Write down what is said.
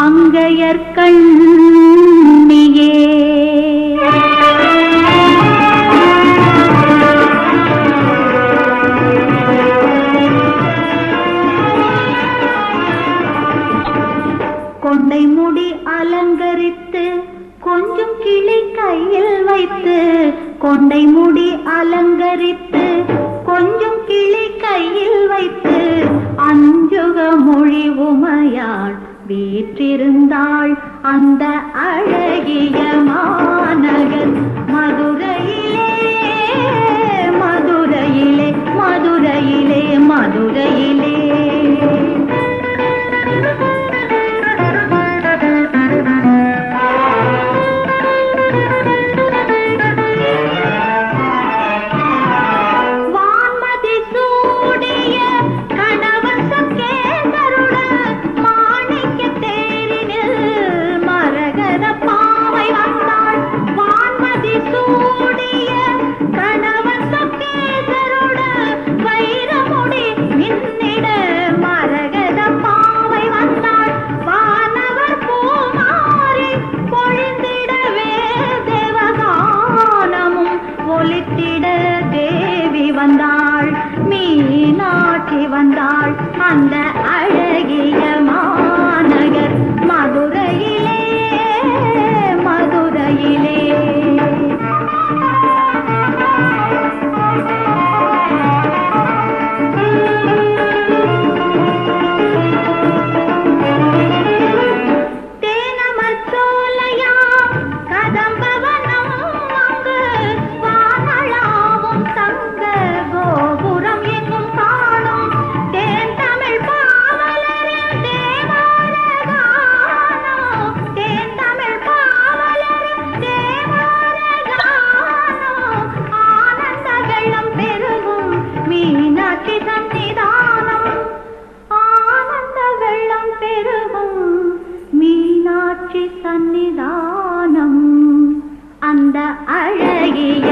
அங்கையர்கண்ணியே கொண்டை முடி அலங்கரித்து கொஞ்சம் கிளி கையில் வைத்து கொண்டை முடி அலங்கரித்து கொஞ்சம் கிளி கையில் வைத்து அஞ்சுக மொழி உமையாள் வீற்றிருந்தாள் அந்த அழகிய மாநகர் மதுரையிலே மதுரையிலே மதுரையிலே மதுரையிலே வந்தாள் மீனாட்சி வந்தாள் அந்த அழகிய மாநகர் மதுரையிலே மதுரையிலே தேனமர் சோலையா கதம்பவனம் அங்கு வானளாவும் தங்க கோபுரம் எங்கும் காணும் தேன் தமிழ் பாவலரின் தேவாரகானோ தேன் தமிழ் பாவலரின் தேவாரகானோ ஆனந்த வெள்ளம் பெருகும் மீனாட்சி சன்னிதானம் ஆனந்த வெள்ளம் பெருகும் மீனாட்சி சன்னிதானம் அந்த அழகிய